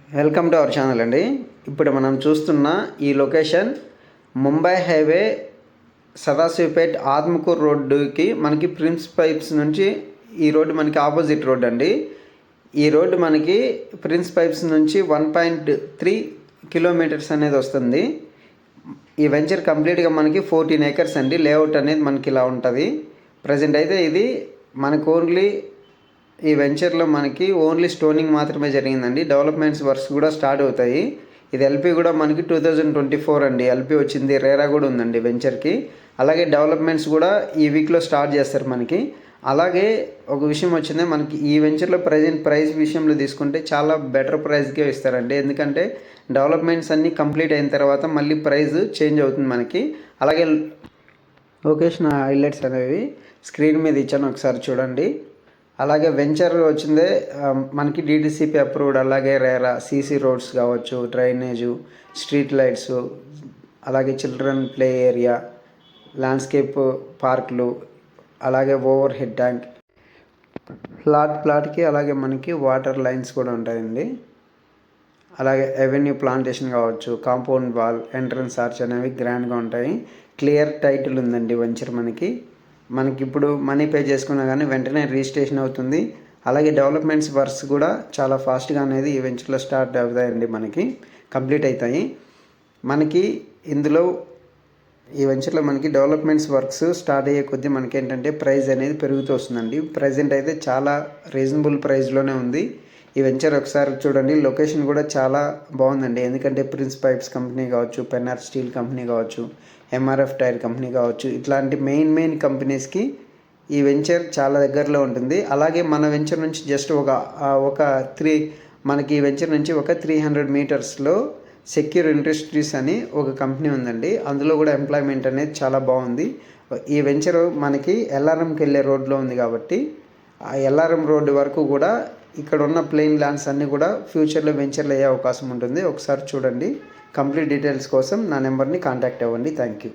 Welcome to our channel అండి. ఇప్పుడు మనం చూస్తున్న ఈ లొకేషన్ ముంబై హైవే సదాశివపేట్ ఆత్మకూరు రోడ్డుకి మనకి ప్రిన్స్ పైప్స్ నుంచి ఈ రోడ్డు మనకి ఆపోజిట్ రోడ్ అండి. ఈ రోడ్డు మనకి ప్రిన్స్ పైప్స్ నుంచి 1.3 కిలోమీటర్స్ అనేది వస్తుంది. ఈ వెంచర్ కంప్లీట్గా మనకి 14 acres అండి. లేఅవుట్ అనేది మనకి ఇలా ఉంటుంది. ప్రజెంట్ అయితే ఇది మనకు ఓన్లీ ఈ వెంచర్లో మనకి ఓన్లీ స్టోనింగ్ మాత్రమే జరిగిందండి. డెవలప్మెంట్స్ వర్క్స్ కూడా స్టార్ట్ అవుతాయి. ఇది ఎల్పి కూడా మనకి 2024 అండి. ఎల్పి వచ్చింది, రేరా కూడా ఉందండి వెంచర్కి. అలాగే డెవలప్మెంట్స్ కూడా ఈ వీక్లో స్టార్ట్ చేస్తారు మనకి. అలాగే ఒక విషయం వచ్చింది, మనకి ఈ వెంచర్లో ప్రజెంట్ ప్రైస్ విషయంలో తీసుకుంటే చాలా బెటర్ ప్రైస్కే ఇస్తారండి. ఎందుకంటే డెవలప్మెంట్స్ అన్నీ కంప్లీట్ అయిన తర్వాత మళ్ళీ ప్రైస్ చేంజ్ అవుతుంది మనకి. అలాగే లొకేషన్ హైలైట్స్ అనేవి స్క్రీన్ మీద ఇచ్చాను, ఒకసారి చూడండి. అలాగే వెంచర్ వచ్చిందే మనకి డిటిసిపి అప్రూవ్డ్. అలాగే రేరా సీసీ రోడ్స్ కావచ్చు, డ్రైనేజు, స్ట్రీట్ లైట్స్, అలాగే చిల్డ్రన్ ప్లే ఏరియా, ల్యాండ్స్కేప్ పార్కులు, అలాగే ఓవర్ హెడ్ ట్యాంక్, ప్లాట్కి అలాగే మనకి వాటర్ లైన్స్ కూడా ఉంటాయండి. అలాగే ఎవెన్యూ ప్లాంటేషన్ కావచ్చు, కాంపౌండ్ వాల్, ఎంట్రన్స్ ఆర్చ్ అనేవి గ్రాండ్గా ఉంటాయి. క్లియర్ టైటిల్ ఉందండి వెంచర్ మనకి ఇప్పుడు మనీ పే చేసుకున్నా కానీ వెంటనే రిజిస్ట్రేషన్ అవుతుంది. అలాగే డెవలప్మెంట్స్ వర్క్స్ కూడా చాలా ఫాస్ట్గా అనేది ఈ వెంచర్లో స్టార్ట్ అవుతాయండి, మనకి కంప్లీట్ అవుతాయి. మనకి ఇందులో ఈ వెంచర్లో మనకి డెవలప్మెంట్స్ వర్క్స్ స్టార్ట్ అయ్యే కొద్దీ మనకి ఏంటంటే ప్రైస్ అనేది పెరుగుతూ వస్తుందండి. ప్రజెంట్ అయితే చాలా రీజనబుల్ ప్రైస్లోనే ఉంది ఈ వెంచర్. ఒకసారి చూడండి, లొకేషన్ కూడా చాలా బాగుందండి. ఎందుకంటే ప్రిన్స్ పైప్స్ కంపెనీ కావచ్చు, పెన్నార్ స్టీల్ కంపెనీ కావచ్చు, ఎంఆర్ఎఫ్ టైర్ కంపెనీ కావచ్చు, ఇట్లాంటి మెయిన్ కంపెనీస్కి ఈ వెంచర్ చాలా దగ్గరలో ఉంటుంది. అలాగే మన వెంచర్ నుంచి జస్ట్ మనకి ఈ వెంచర్ నుంచి ఒక 300 మీటర్స్లో సెక్యూర్ ఇండస్ట్రీస్ అని ఒక కంపెనీ ఉందండి. అందులో కూడా ఎంప్లాయ్మెంట్ అనేది చాలా బాగుంది. ఈ వెంచర్ మనకి ఎల్ఆర్ఎంకి వెళ్ళే రోడ్లో ఉంది కాబట్టి ఆ ఎల్ఆర్ఎం రోడ్డు వరకు కూడా ఇక్కడ ఉన్న ప్లెయిన్ ల్యాండ్స్ అన్నీ కూడా ఫ్యూచర్లో వెంచర్లు అయ్యే అవకాశం ఉంటుంది. ఒకసారి చూడండి. కంప్లీట్ డీటెయిల్స్ కోసం నా నెంబర్ని కాంటాక్ట్ అవ్వండి. Thank you.